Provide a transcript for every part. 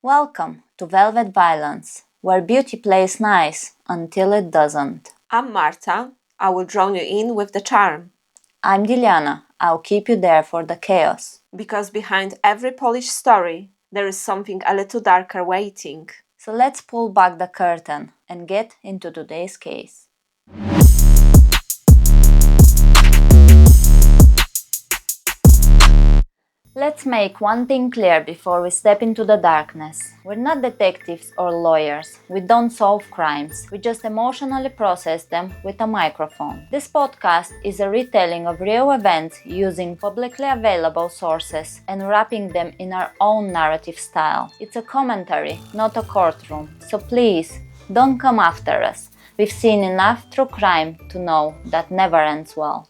Welcome to Velvet Violence, where beauty plays nice until it doesn't. I'm Marta. I will drown you in with the charm. I'm Diliana. I'll keep you there for the chaos. Because behind every polished story, there is something a little darker waiting. So let's pull back the curtain and get into today's case. Let's make one thing clear before we step into the darkness. We're not detectives or lawyers. We don't solve crimes. We just emotionally process them with a microphone. This podcast is a retelling of real events using publicly available sources and wrapping them in our own narrative style. It's a commentary, not a courtroom. So please, don't come after us. We've seen enough true crime to know that never ends well.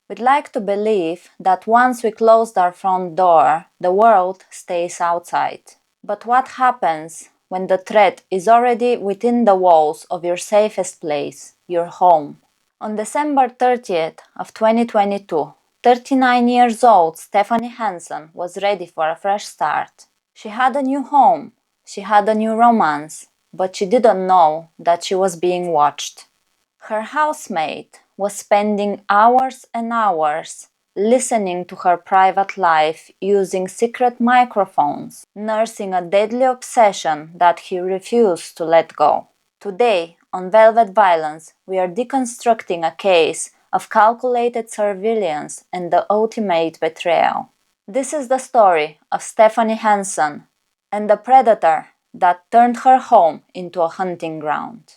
We'd like to believe that once we close our front door, the world stays outside. But what happens when the threat is already within the walls of your safest place, your home? On December 30th of 2022, 39 years old Stephanie Hansen was ready for a fresh start. She had a new home, she had a new romance, but she didn't know that she was being watched. Her housemate was spending hours and hours listening to her private life using secret microphones, nursing a deadly obsession that he refused to let go. Today, on Velvet Violence, we are deconstructing a case of calculated surveillance and the ultimate betrayal. This is the story of Stephanie Hansen and the predator that turned her home into a hunting ground.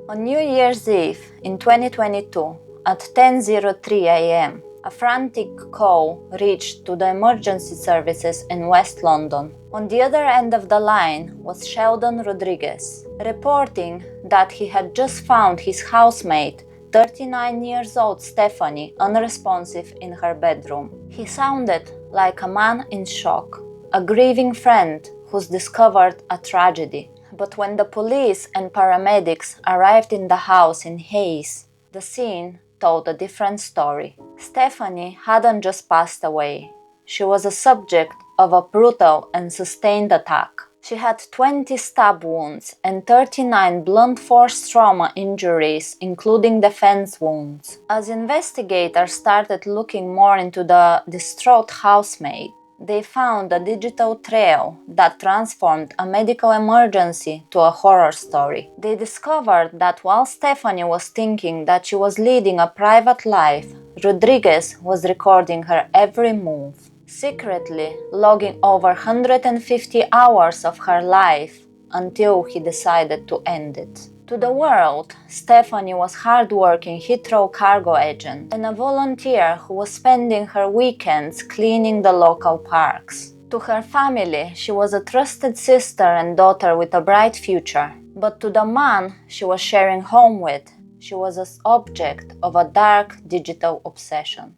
On New Year's Eve in 2022, at 10:03 a.m., a frantic call reached to the emergency services in West London. On the other end of the line was Sheldon Rodrigues, reporting that he had just found his housemate, 39 years old Stephanie, unresponsive in her bedroom. He sounded like a man in shock, a grieving friend who's discovered a tragedy. But when the police and paramedics arrived in the house in haste, the scene told a different story. Stephanie hadn't just passed away. She was a subject of a brutal and sustained attack. She had 20 stab wounds and 39 blunt force trauma injuries, including defense wounds. As investigators started looking more into the distraught housemaid, they found a digital trail that transformed a medical emergency to a horror story. They discovered that while Stephanie was thinking that she was leading a private life, Rodrigues was recording her every move, secretly logging over 150 hours of her life until he decided to end it. To the world, Stephanie was a hard-working Heathrow cargo agent and a volunteer who was spending her weekends cleaning the local parks. To her family, she was a trusted sister and daughter with a bright future. But to the man she was sharing home with, she was an object of a dark digital obsession.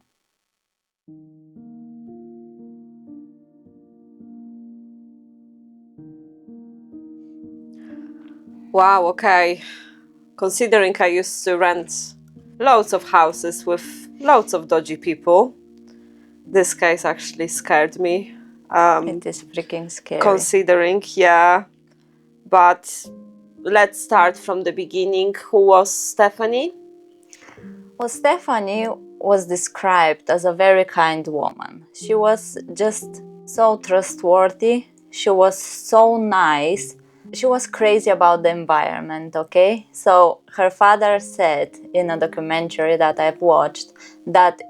Wow, okay. Considering I used to rent loads of houses with loads of dodgy people, this case actually scared me. It is freaking scary. Considering, yeah. But let's start from the beginning. Who was Stephanie? Well, Stephanie was described as a very kind woman. She was just so trustworthy. She was so nice. She was crazy about the environment, okay? So her father said in a documentary that I've watched that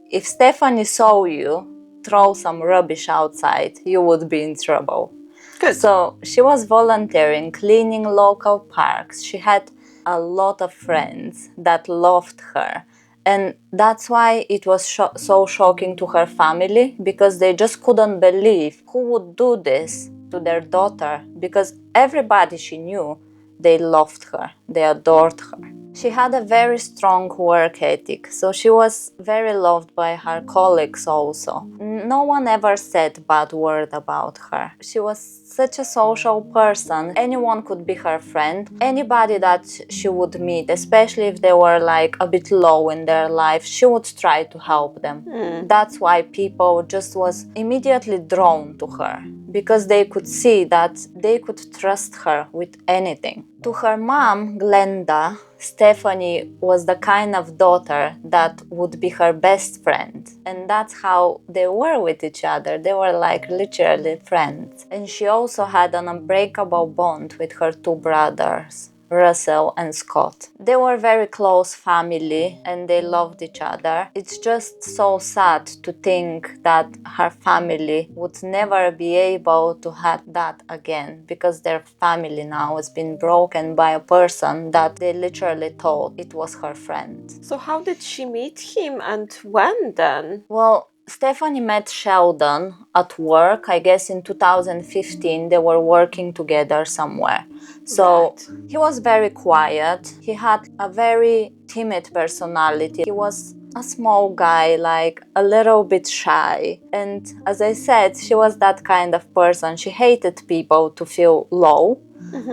if Stephanie saw you throw some rubbish outside, you would be in trouble. Good. So she was volunteering, cleaning local parks. She had a lot of friends that loved her. And that's why it was so shocking to her family, because they just couldn't believe who would do this to their daughter, because everybody she knew, they loved her, they adored her. She had a very strong work ethic, so she was very loved by her colleagues also. No one ever said bad word about her. She was such a social person. Anyone could be her friend. Anybody that she would meet, especially if they were like a bit low in their life, she would try to help them. That's why people just was immediately drawn to her, because they could see that they could trust her with anything. To her mom, Glenda, Stephanie was the kind of daughter that would be her best friend. And that's how they were with each other. They were like literally friends. And she also had an unbreakable bond with her two brothers, Russell and Scott. They were very close family and they loved each other. It's just so sad to think that her family would never be able to have that again, because their family now has been broken by a person that they literally thought it was her friend. So how did she meet him and when then? Well, Stephanie met Sheldon at work. I guess in 2015 they were working together somewhere. So he was very quiet. He had a very timid personality. He was a small guy, like a little bit shy. And as I said, she was that kind of person. She hated people to feel low.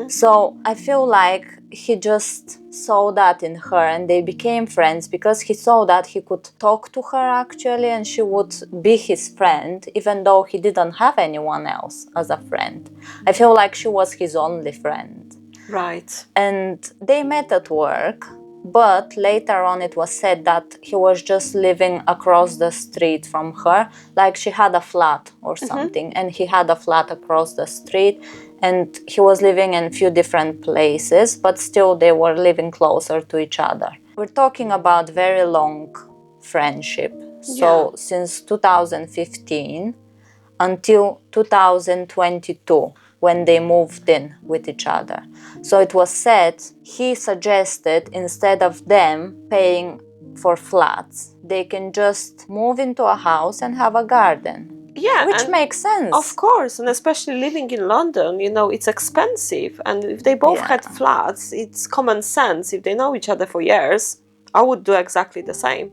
So I feel like he just saw that in her and they became friends, because he saw that he could talk to her actually and she would be his friend, even though he didn't have anyone else as a friend. I feel like she was his only friend. Right. And they met at work, but later on it was said that he was just living across the street from her, like she had a flat or something, and he had a flat across the street, and he was living in a few different places, but still they were living closer to each other. We're talking about very long friendship. So since 2015 until 2022, when they moved in with each other. So it was said he suggested, instead of them paying for flats, they can just move into a house and have a garden. Yeah, which makes sense. Of course, and especially living in London, you know, it's expensive. And if they both had flats, it's common sense. If they know each other for years, I would do exactly the same.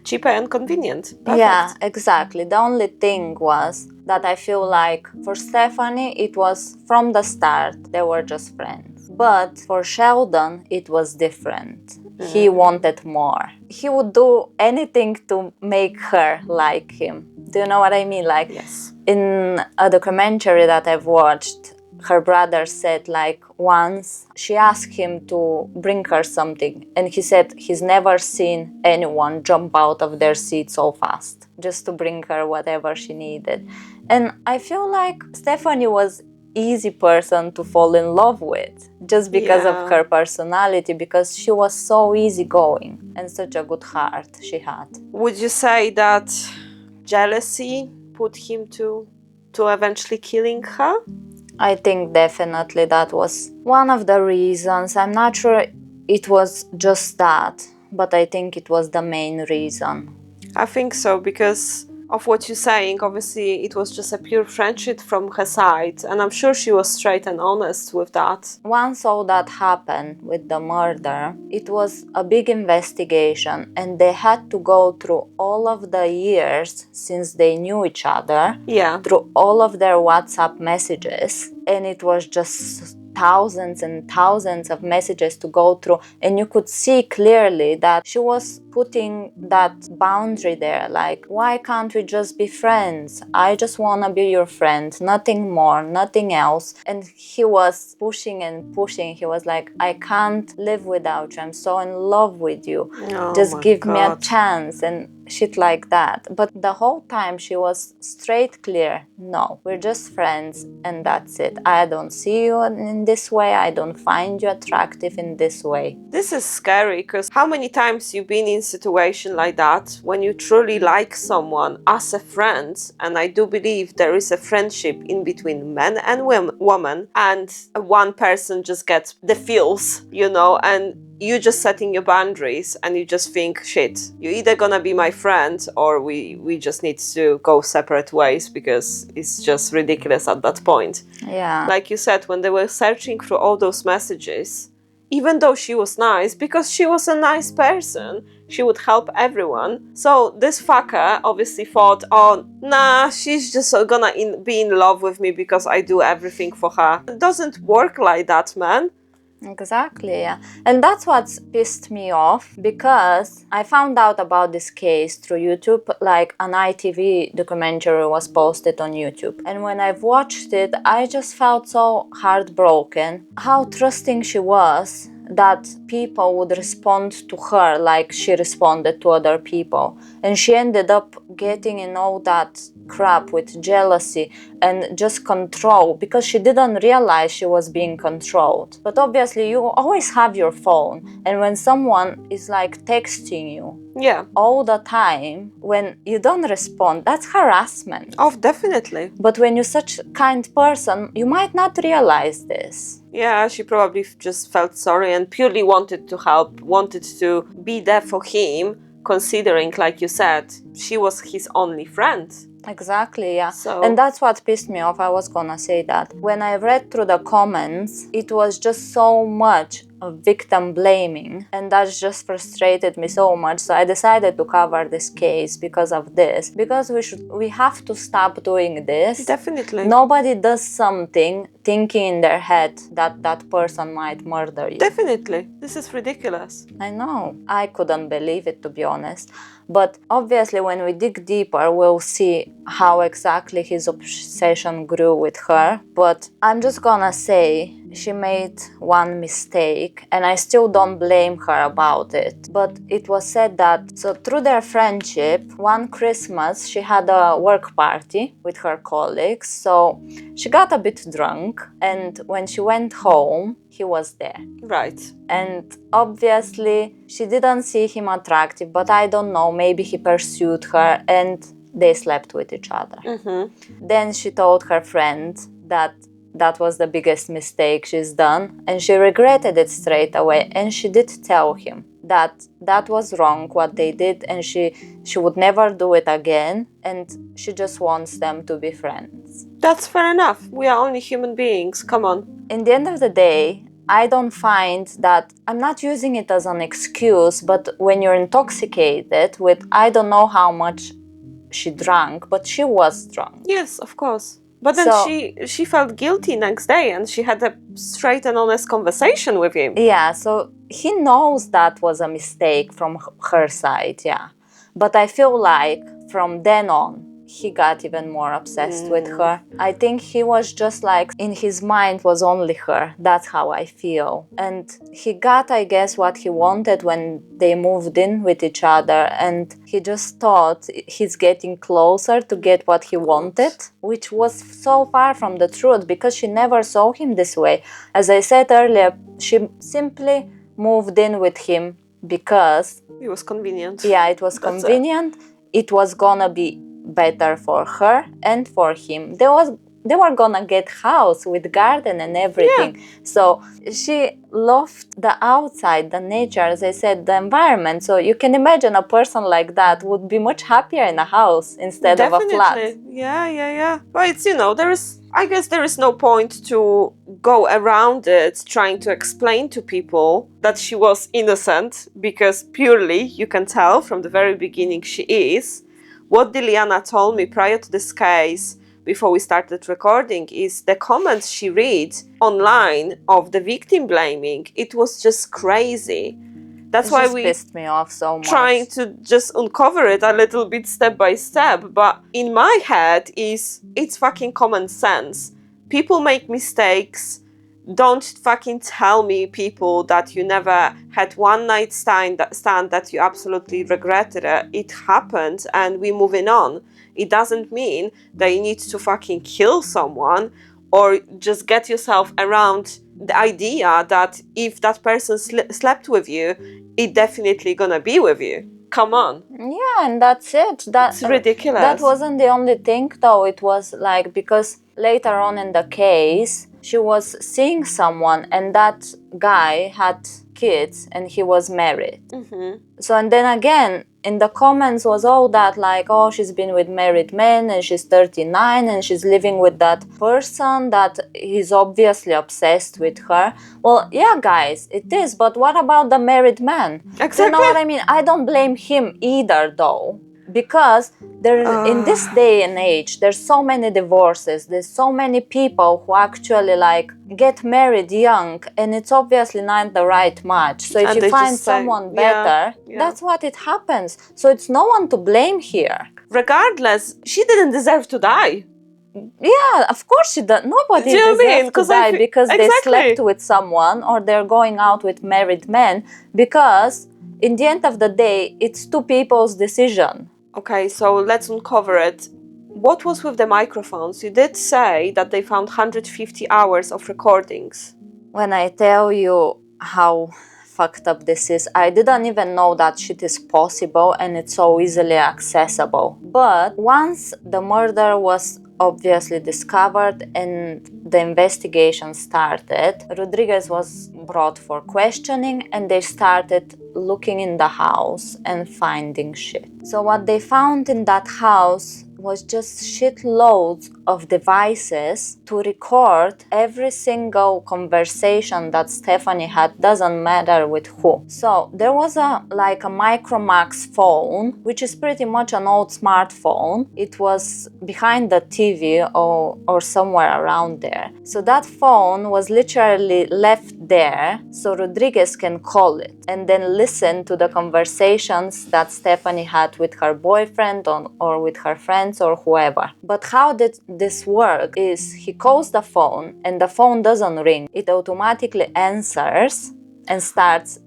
Cheaper and convenient. Perfect. Yeah, exactly. The only thing was that I feel like for Stephanie, it was from the start, they were just friends. But for Sheldon, it was different. He wanted more. He would do anything to make her like him. Do you know what I mean? Like, in a documentary that I've watched, her brother said, like, once she asked him to bring her something, and he said he's never seen anyone jump out of their seat so fast just to bring her whatever she needed. And I feel like Stephanie was easy person to fall in love with, just because of her personality, because she was so easygoing and such a good heart she had. Would you say that jealousy put him to eventually killing her? I think definitely that was one of the reasons. I'm not sure it was just that, but I think it was the main reason. I think so, because of what you're saying, obviously it was just a pure friendship from her side, and I'm sure she was straight and honest with that. Once all that happened with the murder, it was a big investigation, and they had to go through all of the years since they knew each other, through all of their WhatsApp messages, and it was just thousands and thousands of messages to go through, and you could see clearly that she was putting that boundary there, like, why can't we just be friends? I just want to be your friend, nothing more, nothing else. And he was pushing and pushing. He was like, I can't live without you, I'm so in love with you, just give me a chance, and shit like that. But the whole time she was straight clear, no, we're just friends and that's it. I don't see you in this way, I don't find you attractive in this way. This is scary, because how many times you've been in a situation like that when you truly like someone as a friend, and I do believe there is a friendship in between men and women, and one person just gets the feels, you know, and you just setting your boundaries and you just think, shit, you're either gonna be my friend or we just need to go separate ways, because it's just ridiculous at that point. Yeah. Like you said, when they were searching through all those messages, even though she was nice, because she was a nice person. She would help everyone. So this fucker obviously thought, oh, nah, she's just gonna be in love with me because I do everything for her. It doesn't work like that, man. Exactly, yeah. And that's what's pissed me off, because I found out about this case through YouTube. Like, an ITV documentary was posted on YouTube. And when I've watched it, I just felt so heartbroken. How trusting she was, that people would respond to her like she responded to other people. And she ended up getting in all that crap with jealousy and just control, because she didn't realize she was being controlled. But obviously you always have your phone, and when someone is like texting you all the time, when you don't respond, that's harassment. Oh, definitely. But when you're such a kind person, you might not realize this. Yeah, she probably just felt sorry and purely wanted to help, wanted to be there for him, considering, like you said, she was his only friend. Exactly, yeah. So... And that's what pissed me off. I was gonna say that. When I read through the comments, it was just so much of victim blaming, and that just frustrated me so much. So I decided to cover this case because of this. Because we have to stop doing this. Definitely. Nobody does something thinking in their head that that person might murder you. Definitely. This is ridiculous. I know. I couldn't believe it, to be honest. But obviously when we dig deeper, we'll see how exactly his obsession grew with her. But I'm just gonna say she made one mistake, and I still don't blame her about it. But it was said that, so through their friendship, one Christmas she had a work party with her colleagues. So she got a bit drunk, and when she went home, he was there. Right. And obviously she didn't see him attractive, but I don't know, maybe he pursued her and they slept with each other. Mm-hmm. Then she told her friend that that was the biggest mistake she's done, and she regretted it straight away, and she did tell him that that was wrong what they did, and she would never do it again, and she just wants them to be friends. That's fair enough. We are only human beings. Come on. In the end of the day, I don't find that, I'm not using it as an excuse, but when you're intoxicated with, I don't know how much she drank, but she was drunk. Yes, of course. But then So, she felt guilty next day, and she had a straight and honest conversation with him. Yeah, so he knows that was a mistake from her side, yeah. But I feel like from then on, he got even more obsessed with her. I think he was just like, in his mind was only her. That's how I feel. And he got, I guess, what he wanted when they moved in with each other. And he just thought he's getting closer to get what he wanted, which was so far from the truth, because she never saw him this way. As I said earlier, she simply moved in with him because it was convenient. Yeah, it was convenient. It was gonna be better for her and for him. They were gonna get house with garden and everything. Yeah. So she loved the outside, the nature, as I said, the environment. So you can imagine a person like that would be much happier in a house instead of a flat. Yeah. But it's, I guess there is no point to go around it trying to explain to people that she was innocent, because purely you can tell from the very beginning she is. What Diliana told me prior to this case, before we started recording, is the comments she read online of the victim blaming. It was just crazy. That's why we pissed me off so much. Trying to just uncover it a little bit step by step. But in my head it's fucking common sense. People make mistakes. Don't fucking tell me, people, that you never had one night stand that you absolutely regretted it. It happened and we're moving on. It doesn't mean that you need to fucking kill someone or just get yourself around the idea that if that person slept with you, it definitely gonna be with you. Come on. Yeah, and that's it. It's ridiculous. That wasn't the only thing, though. It was like, because later on in the case, she was seeing someone, and that guy had kids and he was married. Mm-hmm. So, and then again, in the comments was all that like, oh, she's been with married men and she's 39 and she's living with that person that he's obviously obsessed with her. Well, yeah, guys, it is. But what about the married man? Exactly. You know what I mean? I don't blame him either, though. Because in this day and age, there's so many divorces, there's so many people who actually like get married young, and it's obviously not the right match. So if And you they find just say, someone yeah, better, yeah. that's what it happens. So it's no one to blame here. Regardless, she didn't deserve to die. Yeah, of course she does. Nobody Do you know what I mean? deserves to 'Cause I die feel- because they Exactly. slept with someone or they're going out with married men, because in the end of the day, it's two people's decision. Okay, so let's uncover it. What was with the microphones? You did say that they found 150 hours of recordings. When I tell you how fucked up this is, I didn't even know that shit is possible and it's so easily accessible. But once the murder was obviously discovered and the investigation started, Rodrigues was brought for questioning and they started looking in the house and finding shit. So what they found in that house was just shitloads of devices to record every single conversation that Stephanie had, doesn't matter with who. So there was a Micromax phone, which is pretty much an old smartphone. It was behind the TV or somewhere around there. So that phone was literally left there so Rodrigues can call it and then listen to the conversations that Stephanie had with her boyfriend or with her friends or whoever. But how did this work is he calls the phone and the phone doesn't ring. It automatically answers and starts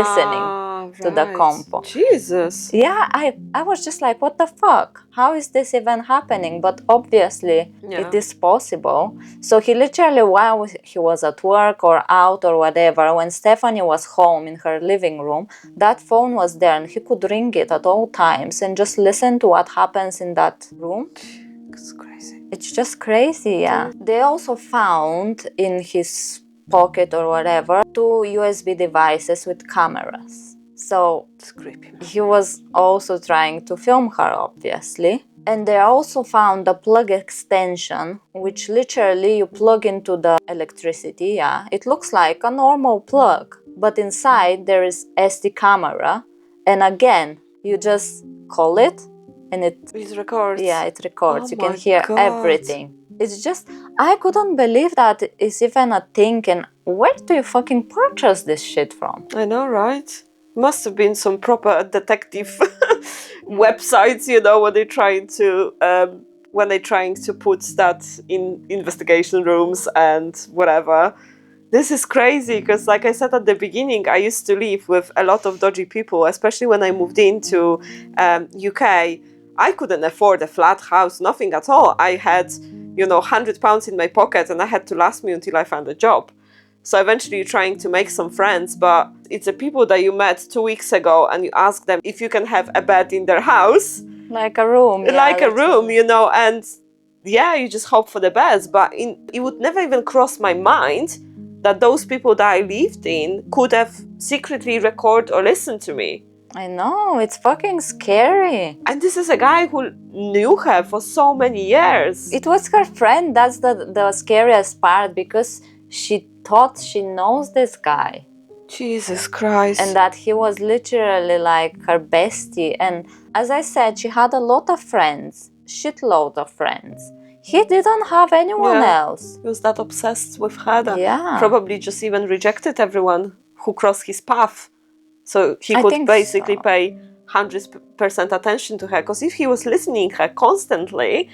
listening to the compo. Jesus. Yeah, I was just like, what the fuck? How is this even happening? But obviously it is possible. So he literally, while he was at work or out or whatever, when Stephanie was home in her living room, that phone was there and he could ring it at all times and just listen to what happens in that room. It's crazy. It's just crazy, yeah. They also found in his pocket or whatever 2 USB devices with cameras. So It's creepy, man. he was also trying to film her, obviously. And they also found a plug extension, which literally you plug into the electricity, yeah. It looks like a normal plug, but inside there is SD camera. And again, you just call it and it records. Yeah, it records. Oh you can my hear God. everything. It's just, I couldn't believe that it's even a thing. And where do you fucking purchase this shit from? I know, right? Must have been some proper detective websites, you know, when they're trying to put that in investigation rooms and whatever. This is crazy because, like I said at the beginning, I used to live with a lot of dodgy people, especially when I moved into UK. I couldn't afford a flat house, nothing at all. I had, £100 in my pocket and that had to last me until I found a job. So eventually you're trying to make some friends, but it's the people that you met 2 weeks ago and you ask them if you can have a bed in their house. Like a room. And you just hope for the best. But it would never even cross my mind that those people that I lived in could have secretly recorded or listened to me. I know, it's fucking scary. And this is a guy who knew her for so many years. It was her friend, that's the scariest part, because she thought she knows this guy. Jesus Christ. And that he was literally like her bestie. And as I said, she had a lot of friends, shitload of friends. He didn't have anyone else. He was that obsessed with her that Yeah. probably just even rejected everyone who crossed his path. So he could basically pay 100% attention to her. Because if he was listening her constantly,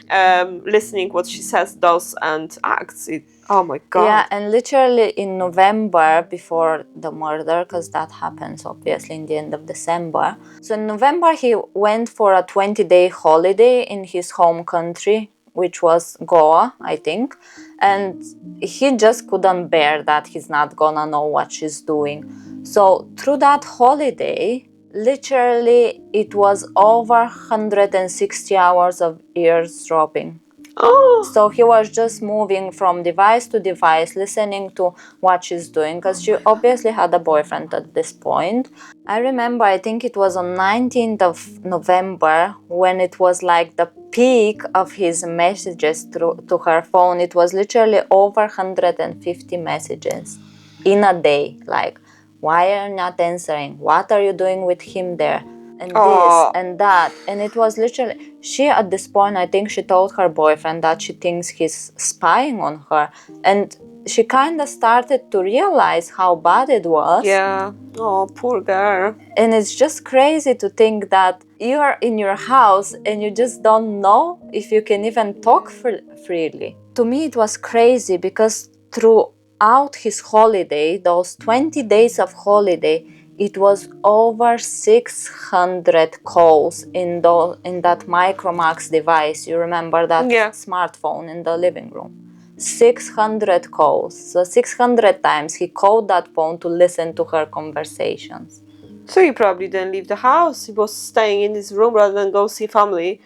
listening what she says, does and acts, oh my God. Yeah, and literally in November, before the murder, because that happens obviously in the end of December. So in November, he went for a 20-day holiday in his home country, which was Goa, I think. And he just couldn't bear that he's not gonna know what she's doing. So through that holiday, literally it was over 160 hours of eavesdropping. Oh, So he was just moving from device to device, listening to what she's doing, because she obviously had a boyfriend at this point. I remember, I think it was on 19th of November, when it was like the peak of his messages to her phone. It was literally over 150 messages in a day. Like, why are you not answering? What are you doing with him there? And this oh, and that. And it was literally, she at this point, I think she told her boyfriend that she thinks he's spying on her. And she kind of started to realize how bad it was. yeah. Oh, poor girl. And it's just crazy to think that you're in your house and you just don't know if you can even talk freely. To me, it was crazy because throughout his holiday, those 20 days of holiday, it was over 600 calls in that Micromax device. You remember that smartphone in the living room? 600 calls. So 600 times he called that phone to listen to her conversations. So he probably didn't leave the house. He was staying in his room rather than go see family.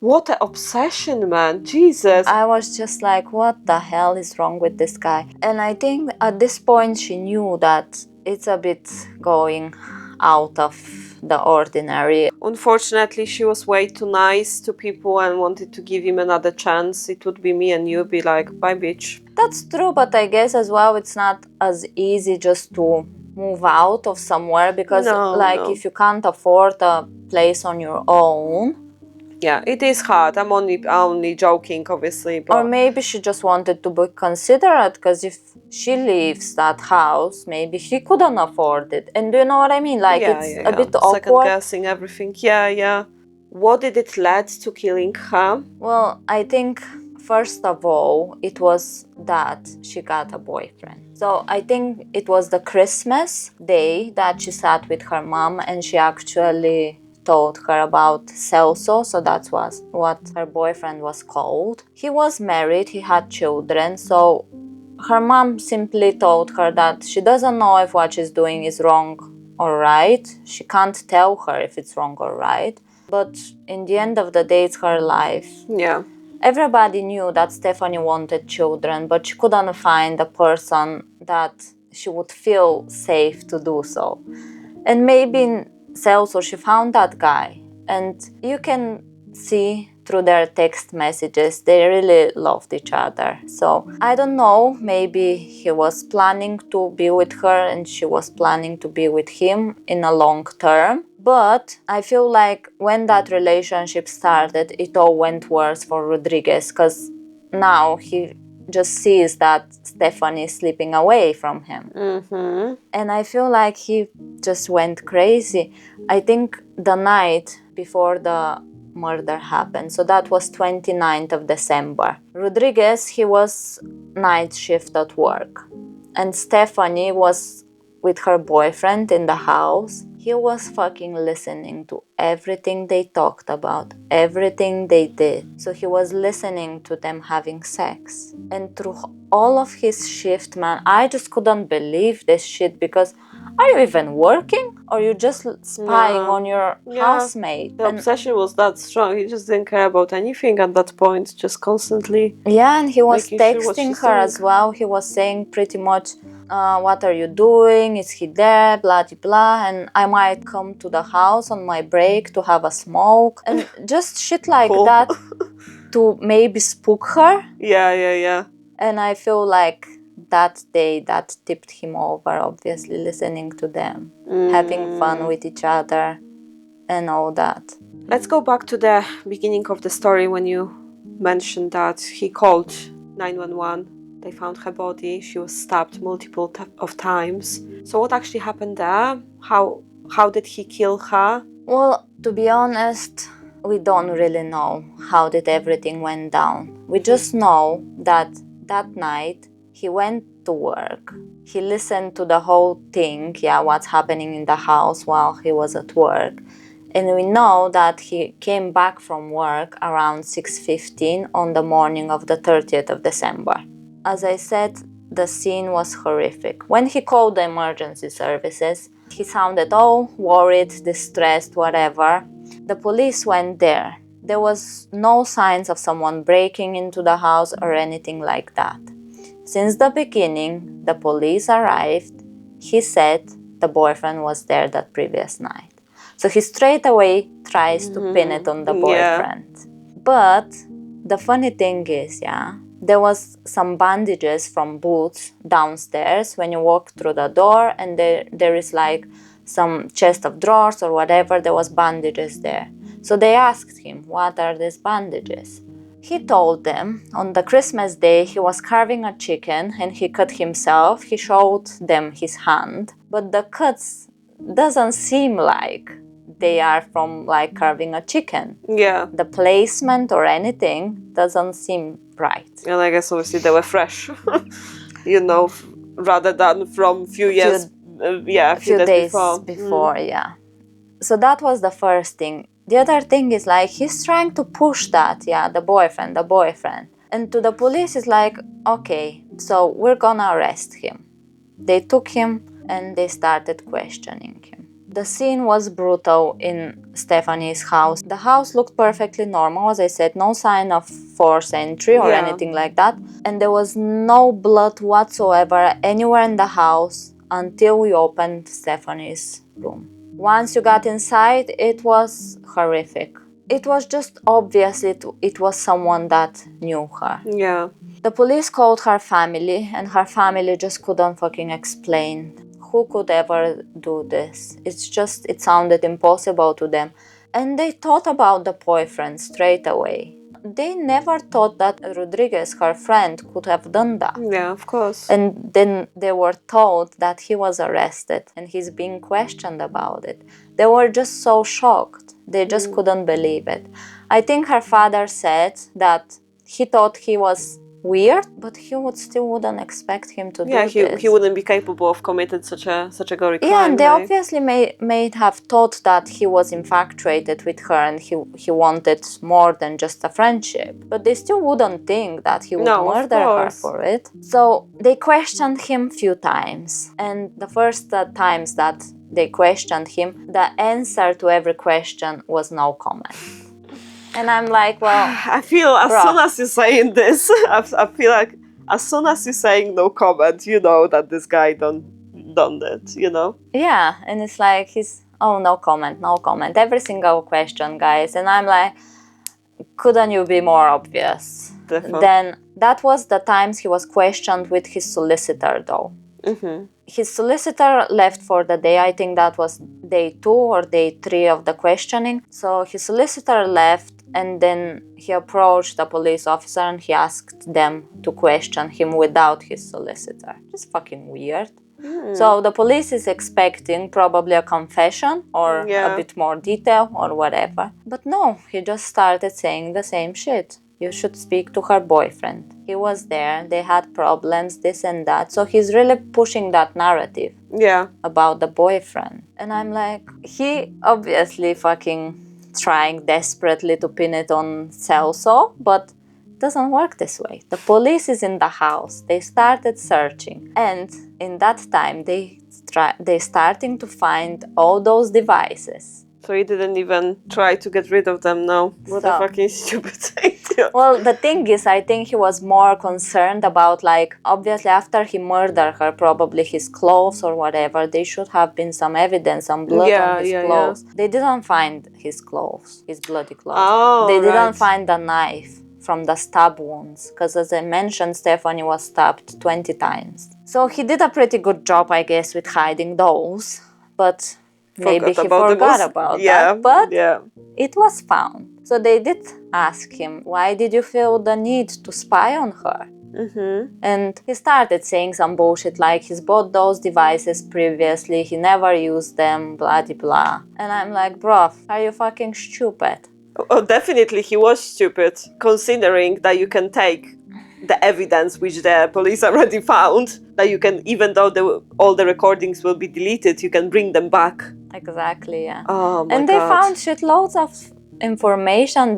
What an obsession, man. Jesus. I was just like, what the hell is wrong with this guy? And I think at this point she knew that it's a bit going out of the ordinary. Unfortunately, she was way too nice to people and wanted to give him another chance. It would be me and you be like, bye, bitch. That's true, but I guess as well it's not as easy just to move out of somewhere, because if you can't afford a place on your own. Yeah, it is hard. I'm only joking, obviously. But... Or maybe she just wanted to be considerate, because if she leaves that house, maybe he couldn't afford it. And do you know what I mean? Like, it's a bit awkward. Second guessing everything. Yeah. What did it lead to killing her? Well, I think first of all, it was that she got a boyfriend. So I think it was the Christmas day that she sat with her mom and she actually told her about Celso, so that was what her boyfriend was called. He was married, he had children, so her mom simply told her that she doesn't know if what she's doing is wrong or right. She can't tell her if it's wrong or right. But in the end of the day, it's her life. Yeah. Everybody knew that Stephanie wanted children, but she couldn't find a person that she would feel safe to do so. And maybe in Celso, she found that guy. And you can see through their text messages, they really loved each other. So I don't know, maybe he was planning to be with her and she was planning to be with him in a long term. But I feel like when that relationship started, it all went worse for Rodrigues, because now he just sees that Stephanie is slipping away from him. Mm-hmm. And I feel like he just went crazy. I think the night before the murder happened, so that was 29th of December. Rodrigues, he was night shift at work. And Stephanie was with her boyfriend in the house. He was fucking listening to everything they talked about, everything they did. So he was listening to them having sex. And through all of his shift, man, I just couldn't believe this shit, because are you even working? Or you just spying on your housemate? The obsession was that strong. He just didn't care about anything at that point, just constantly. Yeah, and he was texting her as well. He was saying pretty much, what are you doing? Is he there? Blah, blah, blah. And I might come to the house on my break to have a smoke. And just shit like that to maybe spook her. Yeah. And I feel like that day that tipped him over, obviously, listening to them, having fun with each other and all that. Let's go back to the beginning of the story when you mentioned that he called 911. They found her body. She was stabbed multiple of times. So what actually happened there? How did he kill her? Well, to be honest, we don't really know how did everything went down. We just know that night he went to work. He listened to the whole thing, what's happening in the house while he was at work. And we know that he came back from work around 6:15 on the morning of the 30th of December. As I said, the scene was horrific. When he called the emergency services, he sounded all worried, distressed, whatever. The police went there. There was no signs of someone breaking into the house or anything like that. Since the beginning, the police arrived. He said the boyfriend was there that previous night. So he straight away tries to pin it on the boyfriend. But the funny thing is, there was some bandages from Boots downstairs when you walk through the door, and there is like some chest of drawers or whatever, there was bandages there. So they asked him, what are these bandages? He told them on the Christmas day he was carving a chicken and he cut himself. He showed them his hand, but the cuts doesn't seem like they are from like carving a chicken. Yeah. The placement or anything doesn't seem right. And I guess obviously they were fresh, rather than from few years, a few days before. So that was the first thing. The other thing is like he's trying to push that, the boyfriend. And to the police is like, okay, so we're gonna arrest him. They took him and they started questioning him. The scene was brutal in Stephanie's house. The house looked perfectly normal, as I said, no sign of forced entry or anything like that. And there was no blood whatsoever anywhere in the house until we opened Stephanie's room. Once you got inside, it was horrific. It was just obvious it was someone that knew her. Yeah. The police called her family, and her family just couldn't fucking explain. Who could ever do this? It sounded impossible to them. And they thought about the boyfriend straight away. They never thought that Rodrigues, her friend, could have done that. Yeah, of course. And then they were told that he was arrested and he's being questioned about it. They were just so shocked. They just couldn't believe it. I think her father said that he thought he was weird, but he wouldn't expect him to do this. Yeah, he wouldn't be capable of committing such a gory crime. Yeah, and they obviously may have thought that he was infatuated with her and he wanted more than just a friendship. But they still wouldn't think that he would murder her for it. So they questioned him few times. And the first times that they questioned him, the answer to every question was no comment. And I'm like, well, I feel as soon as you're saying this, I feel like as soon as you're saying no comment, you know that this guy done it, Yeah, and it's like no comment. Every single question, guys. And I'm like, couldn't you be more obvious? Definitely. Then that was the times he was questioned with his solicitor, though. Mm-hmm. His solicitor left for the day. I think that was day 2 or day 3 of the questioning. So his solicitor left, and then he approached the police officer and he asked them to question him without his solicitor. Just fucking weird. So the police is expecting probably a confession or a bit more detail or whatever. But no, he just started saying the same shit. You should speak to her boyfriend. He was there, they had problems, this and that. So he's really pushing that narrative about the boyfriend. And I'm like, he obviously fucking trying desperately to pin it on Celso, but it doesn't work this way. The police is in the house. They started searching. And in that time, they starting to find all those devices. So he didn't even try to get rid of them, no? What a fucking stupid idiot. Well, the thing is, I think he was more concerned about, like, obviously after he murdered her, probably his clothes or whatever, there should have been some evidence, some blood on his clothes. They didn't find his clothes, his bloody clothes. They didn't find the knife from the stab wounds, because as I mentioned, Stephanie was stabbed 20 times. So he did a pretty good job, I guess, with hiding those, but maybe he forgot about that, but it was found. So they did ask him, why did you feel the need to spy on her? Mm-hmm. And he started saying some bullshit like he's bought those devices previously, he never used them, blah blah blah. And I'm like, bro, are you fucking stupid? Oh, definitely he was stupid, considering that you can take the evidence which the police already found, that you can, even though all the recordings will be deleted, you can bring them back. Exactly, yeah. Oh my God. They found shitloads of information.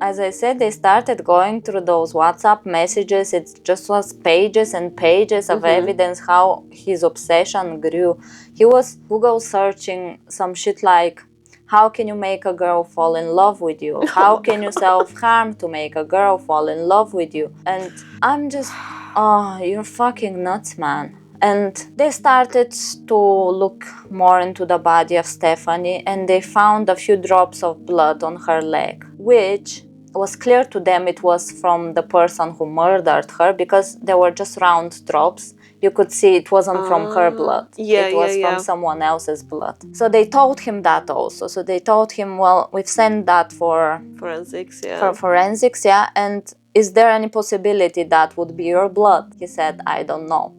As I said, they started going through those WhatsApp messages. It just was pages and pages of evidence how his obsession grew. He was Google searching some shit like How can you make a girl fall in love with you? How can you self-harm to make a girl fall in love with you? And I'm just, oh, you're fucking nuts, man. And they started to look more into the body of Stephanie, and they found a few drops of blood on her leg, which was clear to them it was from the person who murdered her, because there were just round drops. You could see it wasn't from her blood. It was from someone else's blood. So they told him that also. So they told him, well, we've sent that for forensics, for forensics, yeah. And is there any possibility that would be your blood? He said, I don't know.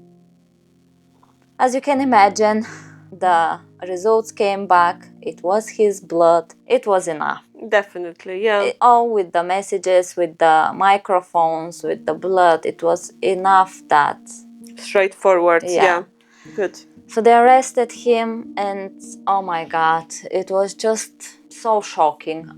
As you can imagine, the results came back. It was his blood. It was enough. Definitely, yeah. All with the messages, with the microphones, with the blood. It was enough that... Straightforward, yeah. Good. So they arrested him, and oh my God, it was just so shocking.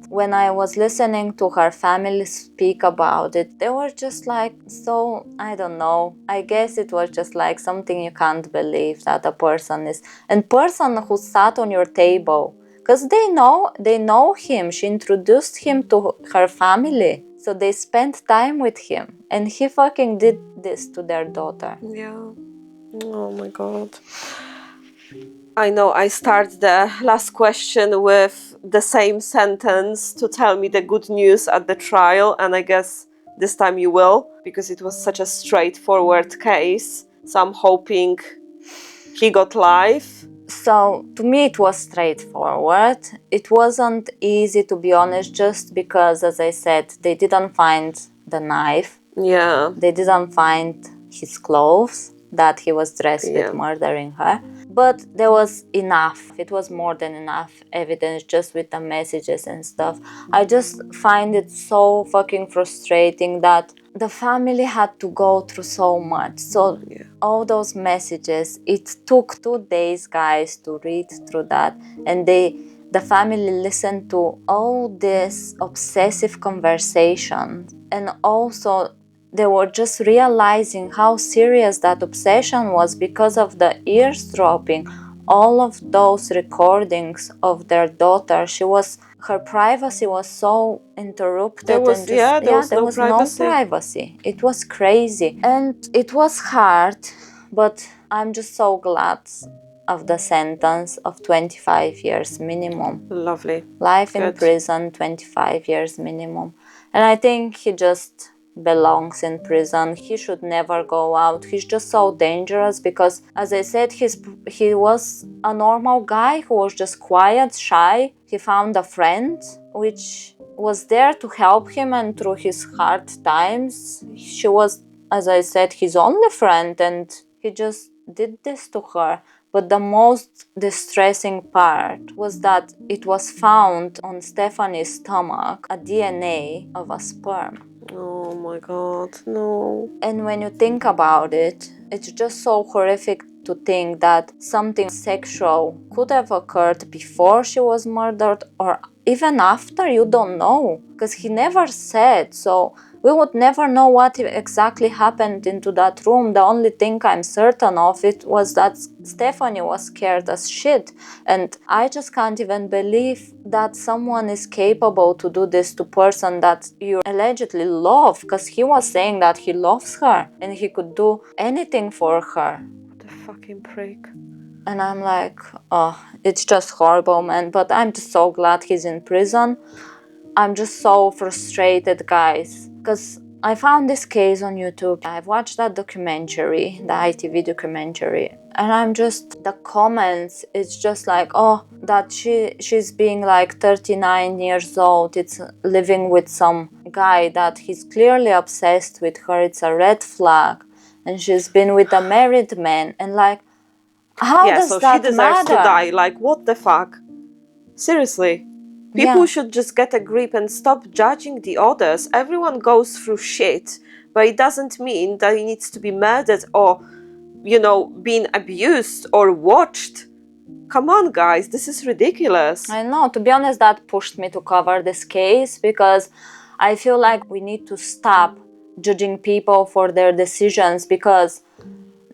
When I was listening to her family speak about it, they were just like, so, I don't know. I guess it was just like something you can't believe that a person who sat on your table, because they know him. She introduced him to her family. So they spent time with him, and he fucking did this to their daughter. Yeah. Oh my God. I know I start the last question with the same sentence to tell me the good news at the trial, and I guess this time you will, because it was such a straightforward case. So I'm hoping he got life. So to me it was straightforward. It wasn't easy, to be honest, just because, as I said, they didn't find the knife. Yeah. They didn't find his clothes that he was dressed with murdering her. But there was enough. It was more than enough evidence just with the messages and stuff. I just find it so fucking frustrating that the family had to go through so much. So all those messages, it took 2 days, guys, to read through that. And the family listened to all this obsessive conversation. And also they were just realizing how serious that obsession was because of the eavesdropping. All of those recordings of their daughter, her privacy was so interrupted. There was no privacy. It was crazy. And it was hard, but I'm just so glad of the sentence of 25 years minimum. Lovely. Life in prison, 25 years minimum. And I think he just belongs in prison. He should never go out. He's just so dangerous because, as I said, he was a normal guy who was just quiet, shy. He found a friend which was there to help him, and through his hard times, she was, as I said, his only friend, and he just did this to her. But the most distressing part was that it was found on Stephanie's stomach a DNA of a sperm. Oh my God, no. And when you think about it, it's just so horrific to think that something sexual could have occurred before she was murdered or even after. You don't know, because he never said. So we would never know what exactly happened into that room. The only thing I'm certain of it was that Stephanie was scared as shit. And I just can't even believe that someone is capable to do this to a person that you allegedly love, because he was saying that he loves her and he could do anything for her. What a fucking prick. And I'm like, oh, it's just horrible, man. But I'm just so glad he's in prison. I'm just so frustrated, guys, because I found this case on YouTube. I've watched that documentary, the ITV documentary, and I'm just, the comments, it's just like, oh, that she's being like 39 years old, it's living with some guy that he's clearly obsessed with her, it's a red flag, and she's been with a married man, and like, how does that matter? She deserves to die, like, what the fuck? Seriously. People should just get a grip and stop judging the others. Everyone goes through shit, but it doesn't mean that he needs to be murdered or, being abused or watched. Come on, guys, this is ridiculous. I know, to be honest, that pushed me to cover this case, because I feel like we need to stop judging people for their decisions, because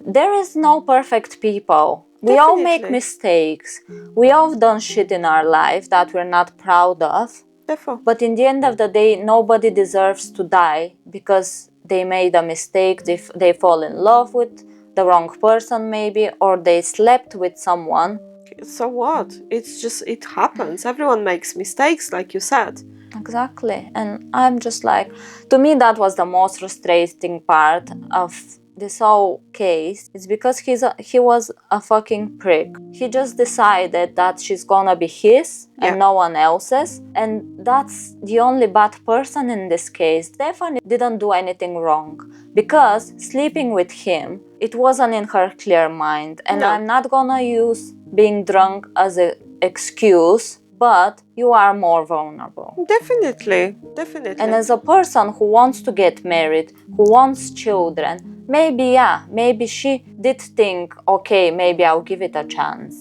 there is no perfect people. We all make Definitely. mistakes. We all done shit in our life that we're not proud of. Therefore, But in the end of the day, nobody deserves to die because they made a mistake, they fall in love with the wrong person maybe, or they slept with someone. so what? It's just, it happens. Everyone makes mistakes, like you said. Exactly. And I'm just like, to me, that was the most frustrating part of this whole case. It's because he was a fucking prick. He just decided that she's gonna be his Yeah. and no one else's. And that's the only bad person in this case. Stephanie didn't do anything wrong because sleeping with him, it wasn't in her clear mind. And No. I'm not gonna use being drunk as an excuse, but you are more vulnerable. Definitely. Definitely. And as a person who wants to get married, who wants children, maybe she did think, okay, maybe I'll give it a chance.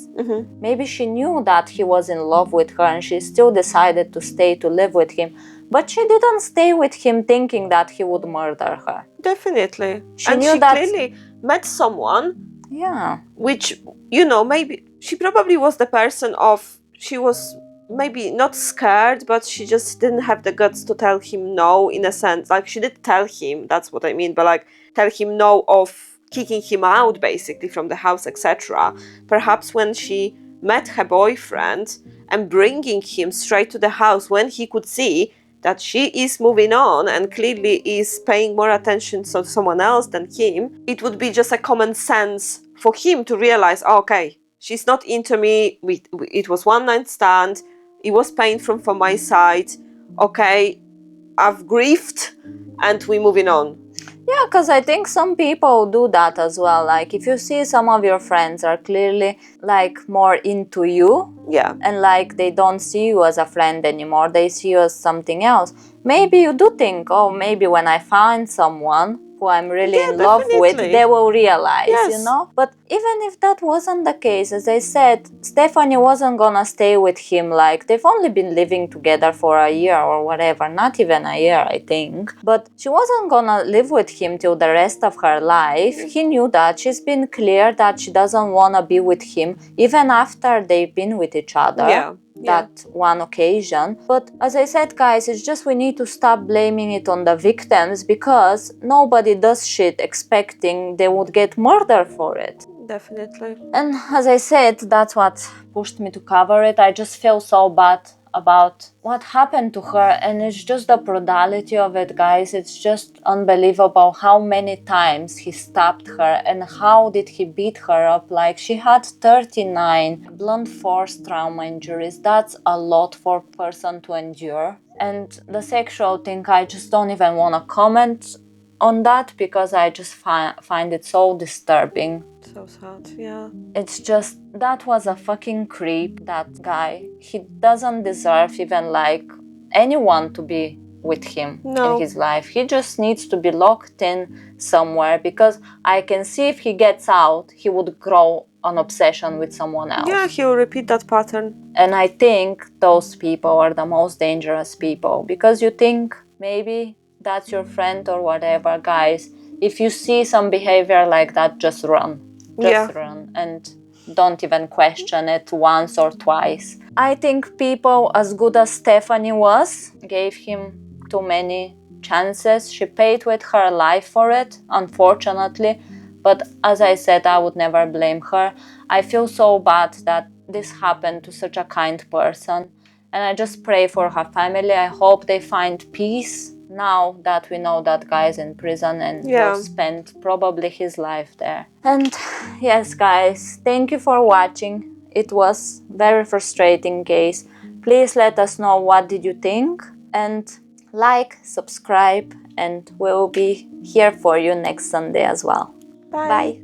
Maybe she knew that he was in love with her and she still decided to stay to live with him. But she didn't stay with him thinking that he would murder her. Definitely. She knew that... clearly met someone, Yeah. which, maybe she probably was the person of, she was maybe not scared, but she just didn't have the guts to tell him no, in a sense. Like, she did tell him, that's what I mean, but like, tell him no of kicking him out basically from the house, etc. Perhaps when she met her boyfriend and bringing him straight to the house when he could see that she is moving on and clearly is paying more attention to someone else than him, it would be just a common sense for him to realize, okay, she's not into me, it was one night stand, it was painful from my side, okay, I've grieved and we're moving on. Yeah, because I think some people do that as well. Like, if you see some of your friends are clearly like more into you, Yeah. and like they don't see you as a friend anymore, they see you as something else. Maybe you do think, oh, maybe when I find someone who I'm really in love with, definitely. they will realize, Yes. But even if that wasn't the case, as I said, Stephanie wasn't gonna stay with him. Like, they've only been living together for a year or whatever, not even a year, I think. But she wasn't gonna live with him till the rest of her life. He knew that. She's been clear that she doesn't wanna be with him, even after they've been with each other. Yeah. That one occasion. But as I said, guys, it's just we need to stop blaming it on the victims, because nobody does shit expecting they would get murdered for it. Definitely. And as I said, that's what pushed me to cover it. I just feel so bad about what happened to her, and it's just the brutality of it, guys. It's just unbelievable how many times he stabbed her and how did he beat her up. Like, she had 39 blunt force trauma injuries. That's a lot for a person to endure. And the sexual thing, I just don't even want to comment on that, because I just find it so disturbing. So sad, yeah. It's just, that was a fucking creep, that guy. He doesn't deserve even like anyone to be with him in his life. He just needs to be locked in somewhere, because I can see if he gets out, he would grow an obsession with someone else. Yeah, he will repeat that pattern. And I think those people are the most dangerous people, because you think maybe that's your friend or whatever. Guys, if you see some behavior like that, just run. Run and don't even question it once or twice. I think people as good as Stephanie was gave him too many chances. She paid with her life for it, unfortunately. But as I said, I would never blame her. I feel so bad that this happened to such a kind person. And I just pray for her family. I hope they find peace now that we know that guy is in prison and will spend probably his life there. And yes, guys, thank you for watching. It was very frustrating case. Please let us know what did you think, and like, subscribe, and we will be here for you next Sunday as well. Bye.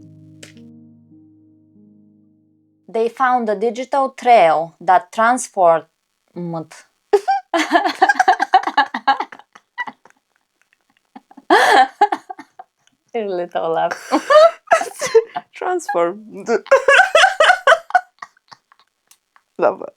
They found a digital trail that transformed Your little laugh. Transformed. Love it.